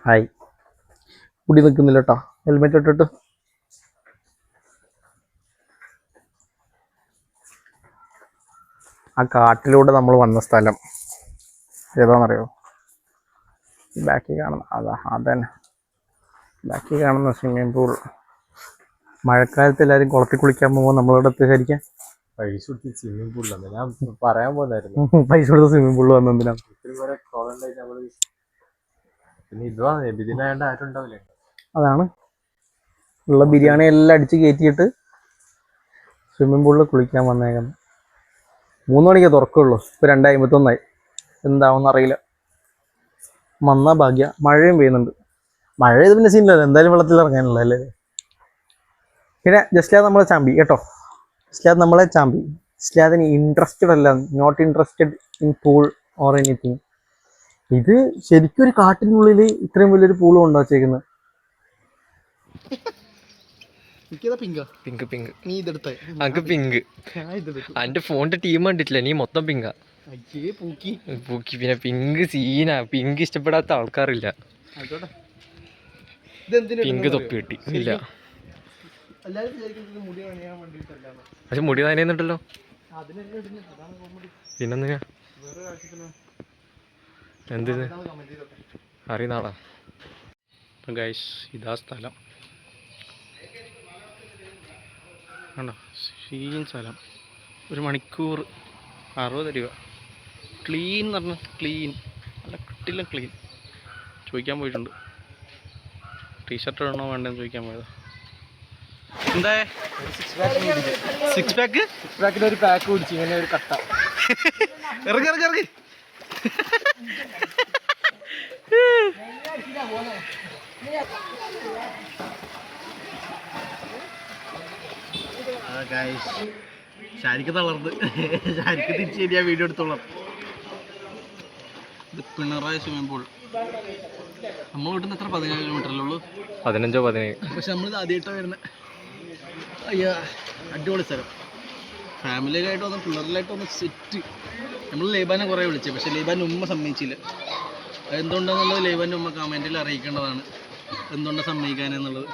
Hi. കുടി നിൽക്കുന്നില്ല കേട്ടോ, ഹെൽമെറ്റ് ഇട്ടിട്ട്. ആ കാട്ടിലൂടെ നമ്മൾ വന്ന സ്ഥലം ഏതാണെന്നറിയോ? ബാക്കി കാണുന്ന അതന്നെ, ബാക്കി കാണുന്ന സ്വിമ്മിംഗ് പൂൾ. മഴക്കാലത്ത് എല്ലാവരും കുളത്തിൽ കുളിക്കാൻ പോകുമ്പോൾ നമ്മളിവിടെ എത്തിയിരിക്കാൻ പൈസ കൊടുത്ത് സ്വിമ്മിംഗ് പൂളിലാണ് ഞാൻ പറയാൻ പോലായിരുന്നു. പൈസ കൊടുത്ത സ്വിമ്മിംഗ് പൂൾ വന്നെന്തിനാ? പിന്നെ ഇതുവാണ് നബിദിനായോണ്ട് ആരും ഉണ്ടാവില്ലേ. അതാണ് ഉള്ള ബിരിയാണി എല്ലാം അടിച്ച് കയറ്റിയിട്ട് സ്വിമ്മിംഗ് പൂളിൽ കുളിക്കാൻ വന്നേക്കുന്നത്. 3 മണിക്കേ തുറക്കുള്ളൂ, ഇപ്പോൾ 2:51 എന്താവുമെന്ന് അറിയില്ല. വന്നാ ഭാഗ്യ. മഴയും പെയ്യുന്നുണ്ട്. മഴ ഇത് പിന്നെ സീനില്ലല്ലോ, എന്തായാലും വെള്ളത്തിൽ ഇറങ്ങാനുള്ള അല്ലേ. പിന്നെ ജസ്ലാദ് നമ്മളെ ചാമ്പി കേട്ടോ, ജസ്ലാദ് നമ്മളെ ചാമ്പി. ജസ്ലാദിന് ഇൻട്രസ്റ്റഡ് അല്ല, not interested in pool or anything. ഇത് ശരിക്കും ഒരു കാട്ടിനുള്ളിൽ ഇത്രയും വലിയൊരു പൂളും ഉണ്ടോ വെച്ചേക്കുന്നത്. അന്റെ ഫോണിന്റെ ടീം കണ്ടിട്ടില്ല, നീ മൊത്തം പിങ്കാ. പൂക്കി പിന്നെ പിങ്ക് സീനാ. പിങ്ക് ഇഷ്ടപ്പെടാത്ത ആൾക്കാരില്ല. പിങ്ക് തൊപ്പി കിട്ടി ഇല്ല. പക്ഷെ മുടി നനയുന്നുണ്ടല്ലോ. പിന്നെന്തിനാ എന്തിന് അറിയുന്ന ആളാ. ഗൈസ്, ഇതാ സ്ഥലം കണ്ടോ, സീൻ സ്ഥലം. 1 മണിക്കൂർ 60 രൂപ. ക്ലീൻ എന്ന് പറഞ്ഞാൽ ക്ലീൻ, നല്ല കിട്ടില്ല ക്ലീൻ. ചോദിക്കാൻ പോയിട്ടുണ്ട്, ടീഷർട്ട് ഇടണോ വേണ്ടെന്ന് ചോദിക്കാൻ പോയതാ. എന്താ 6 പാക്കിൽ ഒരു പാക്ക് കുടിച്ചു ഇങ്ങനെ ഒരു കട്ട. ഇറങ്ങി ഇറങ്ങി ഇറങ്ങി. ഷാരിക്ക് തളർന്ന്, ഷാരിക്ക് തിരിച്ച് ശരിയാ വീഡിയോ എടുത്തോളാം. ഇത് പിണറായി സ്വിമ്മിംഗ് പൂൾ. നമ്മൾ വീട്ടിൽ നിന്ന് എത്ര 17 കിലോമീറ്ററല്ലേ ഉള്ളൂ? 15-17. പക്ഷെ നമ്മളിത് ആദ്യമായിട്ടാണ് വരുന്നത്. അയ്യാ, അടിപൊളി സ്ഥലം. ഫാമിലിയിലായിട്ട് വന്ന് പിള്ളേരിലായിട്ട് വന്ന് സെറ്റ്. നമ്മൾ ലേബാനെ കുറേ വിളിച്ചത്, പക്ഷേ ലേബാൻ്റെ ഉമ്മ സമ്മതിച്ചില്ല. എന്തുകൊണ്ടാണെന്നുള്ളത് ലേബാൻ്റെ ഉമ്മ കമൻറ്റിൽ അറിയിക്കേണ്ടതാണ്, എന്തുകൊണ്ടാണ് സമ്മതിക്കാനെന്നുള്ളത്.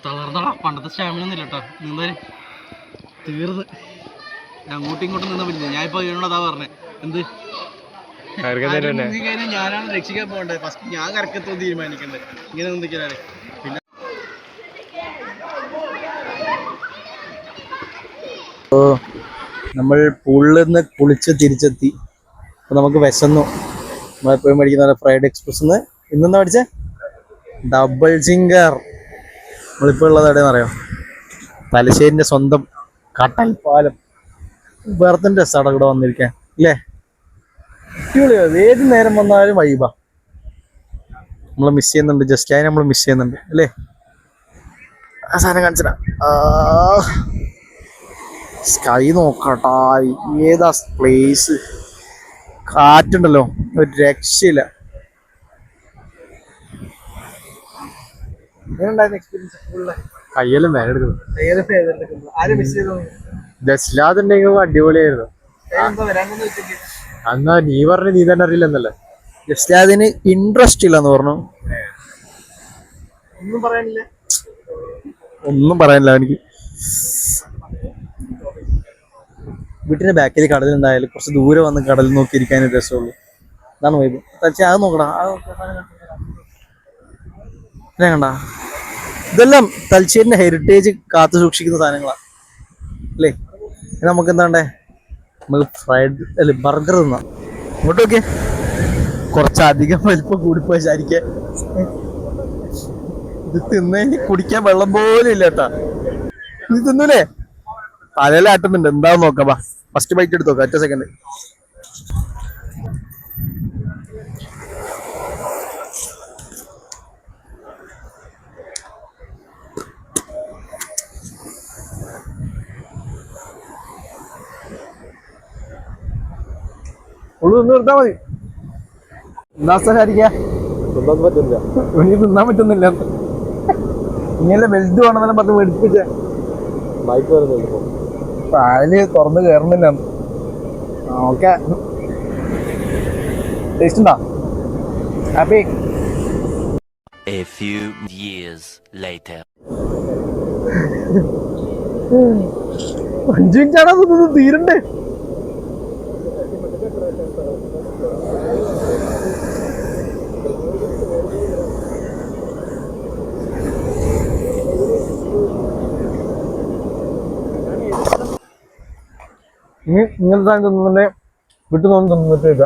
തളർന്നടാ, പണ്ടത്തെ സ്റ്റാമിന ഒന്നും ഇല്ല കേട്ടോ. നിന്നാലും തീർന്ന് അങ്ങോട്ടും ഇങ്ങോട്ടും നിന്നാ പറ്റില്ല. ഞാനിപ്പോൾ ഇതിനോട് അതാ പറഞ്ഞത്, എന്ത് കഴിഞ്ഞാൽ ഞാനാണ് രക്ഷിക്കാൻ പോകേണ്ടത്. ഫസ്റ്റ് ഞാൻ കറക്കത്തോ തീരുമാനിക്കേണ്ടത്. ഇങ്ങനെ നിൽക്കാനാണ്. പിന്നെ നമ്മൾ പൂളിൽ നിന്ന് കുളിച്ച് തിരിച്ചെത്തി. അപ്പോൾ നമുക്ക് വിശന്നു. നമ്മളെപ്പോഴും മേടിക്കുന്ന ഫ്രൈഡ് എക്സ്പ്രസ് ഇന്നെന്താ മേടിച്ചേ? Double singer. നമ്മളിപ്പോൾ ഉള്ളത് എവിടെയെന്ന് അറിയാം? തലശ്ശേരിൻ്റെ സ്വന്തം കട്ടൽപ്പാലം. വേർത്തിൻ്റെ രസമാണ് ഇവിടെ വന്നിരിക്കാൻ ഇല്ലേ? അടിപൊളിയാണ്. ഏത് നേരം വന്നാലും വൈബാ. നമ്മളെ മിസ് ചെയ്യുന്നുണ്ട്, ജസ്റ്റ് ആയി നമ്മൾ മിസ് ചെയ്യുന്നുണ്ട് അല്ലേ? ആ സാധനം കാണിച്ചിടാം. സ്കൈ നോക്കട്ടാ, ഏതാ പ്ലേസ്. കാറ്റുണ്ടല്ലോ, ഒരു രക്ഷയില്ല. കയ്യെല്ലാം വേദന എടുക്കുന്നു. ജസ്ലാദ് ഉണ്ടെങ്കിൽ അടിപൊളിയായിരുന്നു. എന്നാ നീ പറഞ്ഞ നീ തന്നെ അറിയില്ലെന്നല്ലേ? ജസ്ലാദിന് ഇൻട്രസ്റ്റ് ഇല്ലെന്ന് പറഞ്ഞു. ഒന്നും പറയാനില്ല എനിക്ക്. വീട്ടിന്റെ ബാക്കിൽ കടലുണ്ടായാലും കുറച്ച് ദൂരെ വന്ന് കടൽ നോക്കിയിരിക്കാനേ രസമുള്ളൂ. അതാണ് വൈബ്. പക്ഷേ അത് നോക്കടാ, കണ്ട, ഇതെല്ലാം തലശ്ശേരിന്റെ ഹെറിറ്റേജ് കാത്തു സൂക്ഷിക്കുന്ന സാധനങ്ങളാണ് അല്ലേ? നമുക്ക് എന്താണ്ടേ, നമുക്ക് ഫ്രൈഡ് അല്ലെ ബർഗർ തിന്നാം. ഇങ്ങോട്ട് നോക്കിയേ, കുറച്ചധികം വലിപ്പം കൂടിപ്പോയി ശരിക്കും. ഇത് തിന്നേന് കുടിക്കാൻ വെള്ളം പോലും ഇല്ല കേട്ടാ. ഇത് തിന്നൂലേ? തലയിലാട്ടുന്നുണ്ട്. എന്താന്ന് നോക്കാം. ഫസ്റ്റ് ബൈറ്റ് എടുത്ത് നോക്കാം. 1 സെക്കൻഡ്. ഉള്ളു നിന്ന് നിർത്താ മതി. എന്താ സാരിക്കാം പറ്റില്ല, ഇനി തിന്നാൻ പറ്റുന്നില്ല. ഇങ്ങനെ വലുത് വേണമെന്നെല്ലാം പറഞ്ഞ് മേടിപ്പിച്ചേ. ബൈക്ക് വരുന്നില്ല, പാല് തുറന്ന് കയറുന്നില്ല. ഓക്കെ, ടേസ്റ്റ് ഉണ്ടോ? ഹാപ്പി? few years later. 5 മിനിറ്റാണോ തീരണ്ടേ? ഇങ്ങനത്തെ സാധനം തിന്നുന്നുണ്ടെ വിട്ടു തോന്നി തിന്നിട്ടില്ല.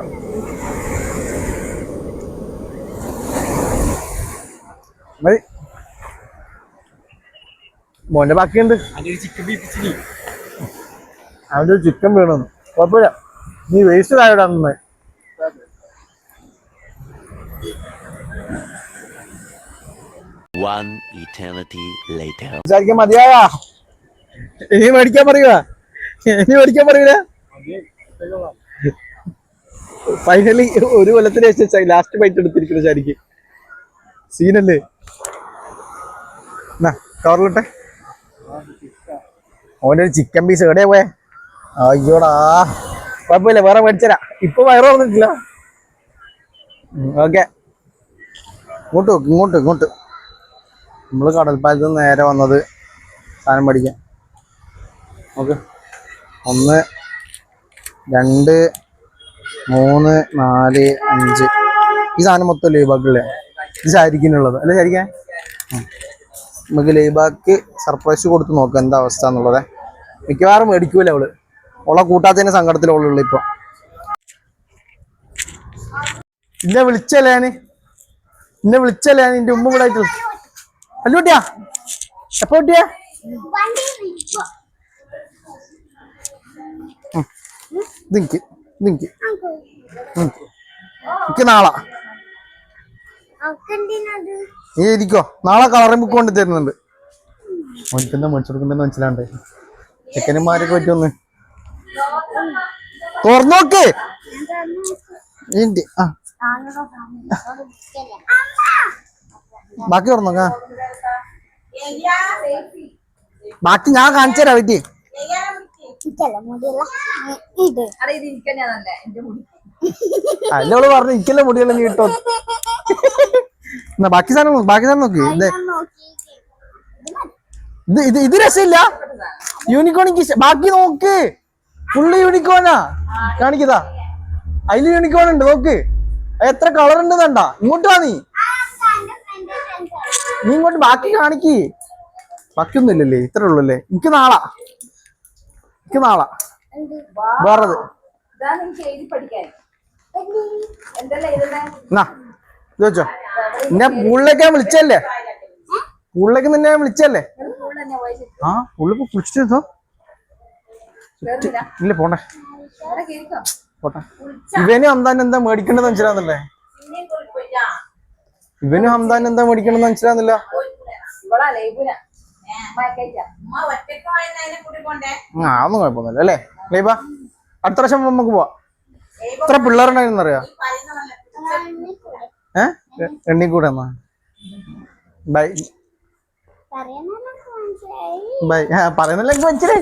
മതി. മോന്റെ ബാക്കിയുണ്ട്. അവന്റെ ഒരു ചിക്കൻ വീണെന്ന് കുഴപ്പമില്ല. നീ വേസ്റ്റ് ആയിടാ നിന്ന്. One eternity later. വിചാരിക്കാൻ മതിയാവാ. ഇനി മേടിക്കാൻ പറയുക. ഇനി മേടിക്കാൻ പറയൂല. ഫൈനലി ഒരു കൊല്ലത്തിന് ശേഷം ലാസ്റ്റ് ബൈറ്റ് എടുത്തിരിക്കുന്നു. ശരിക്ക് സീനല്ലേ? കവറിലിട്ടെ. ഓൻ്റെ ഒരു ചിക്കൻ പീസ് എവിടെയാ പോയെ? അയ്യോടാ, കുഴപ്പമില്ല, വേറെ മേടിച്ചരാ. ഇപ്പൊ വയറ് വന്നിട്ടില്ല. ഓക്കെ, ഇങ്ങോട്ട് നോക്ക്, ഇങ്ങോട്ട് ഇങ്ങോട്ട്. നമ്മള് കടൽപ്പാലത്ത് നിന്ന് നേരെ വന്നത് സാധനം മേടിക്കാൻ. ഓക്കെ, 1 2 3 4 5. ഈ സാധനം മൊത്തം ലൈബാക്കില്ലേ? ഇത് ശാരിക്കിനുള്ളത് അല്ലേ? ശാരിക്കാൻ നമുക്ക് ലൈബാക്ക് സർപ്രൈസ് കൊടുത്ത് നോക്കാം എന്താ അവസ്ഥ എന്നുള്ളത്. മിക്കവാറും മേടിക്കൂല അവള്. ഓളെ കൂട്ടാത്തതിന്റെ സങ്കടത്തിലുള്ള ഇപ്പൊ. എന്നെ വിളിച്ചല്ലേ ഞാൻ നിന്റെ ഉമ്മ ഇവിടെ ആയിട്ടുള്ള. അല്ല കുട്ടിയാ, എപ്പോ കുട്ടിയാ? എനിക്ക് നാളെ നീ ഇരിക്കോ. നാളെ കളറിംഗ് ബുക്ക് കൊണ്ട് തരുന്നുണ്ട്. ഓനിക്കെന്താ മേടിച്ചു കൊടുക്കണ്ടെന്ന് മനസ്സിലാണ്ട്. ചെക്കന്മാരൊക്കെ പറ്റുമെന്ന് തുറന്നോക്ക്. ബാക്കി തുറന്നോക്ക. ബാക്കി ഞാൻ കാണിച്ചു തരാം. പറ്റി അല്ലോള് പറഞ്ഞു ഇരിക്കല്ലേ മുടിയുള്ള നീ കിട്ടോ. ബാക്കി സാധനം നോക്കി. ഇത് രസമില്ല. യൂണിക്കോണിക്ക് ബാക്കി നോക്ക്. ഫുള്ള് യൂണിക്കോണാ കാണിക്കതാ. അതില് യൂണിക്കോൺ ഉണ്ട് നോക്ക്. എത്ര കളർ ഉണ്ട് കണ്ട. ഇങ്ങോട്ട് വാ. നീ ഇങ്ങോട്ട് ബാക്കി കാണിക്ക്. ബാക്കിയൊന്നും ഇല്ലല്ലേ? ഇത്രേ ഉള്ളൂ അല്ലേ? എനിക്ക് നാളെ വേറത് ചോദിച്ചോ. നിന്നെ പൂളിലേക്ക് വിളിച്ചല്ലേ? പൂളിലേക്ക് നിന്നെ വിളിച്ചല്ലേ? ആ, പുള്ളിപ്പോ കുളിച്ചിട്ടോ? ഇല്ല, പോട്ടെ. ഇവനും ഹംദാൻ എന്താ മേടിക്കണ്ടെന്ന് മനസ്സിലാകുന്നില്ലേ? ഇവനും ഹംദാൻ എന്താ മേടിക്കണ്ടെന്ന് മനസ്സിലാകുന്നില്ല. ഒന്നും കുഴപ്പമൊന്നുമില്ല അല്ലേ ലൈബ? അടുത്ത പ്രാവശ്യം നമുക്ക് പോവാ. എത്ര പിള്ളേരുണ്ടായിരുന്നു അറിയാ? എണ്ണിക്കൂടെ എന്നാ. Bye bye. പറയുന്നില്ലെങ്കിൽ വെച്ചിരേ.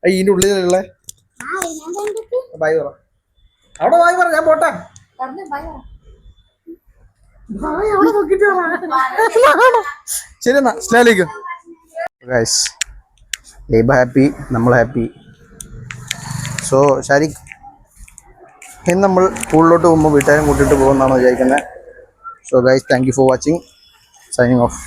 ഇതിന്റെ ഉള്ളിലുള്ള ബൈ പറ. അവിടെ ബൈ പറ. ഞാൻ പോട്ടെ. ശരി എന്നാ, അസ്സലാമു ഗൈസ്. ലൈബ ഹാപ്പി, നമ്മൾ ഹാപ്പി. സോ ഷാരിഖ്, ഇന്ന് നമ്മൾ സ്കൂളിലോട്ട് പോകുമ്പോൾ വീട്ടുകാരും കൂട്ടിയിട്ട് പോകുമെന്നാണ് വിചാരിക്കുന്നത്. So guys, thank you for watching. Signing off.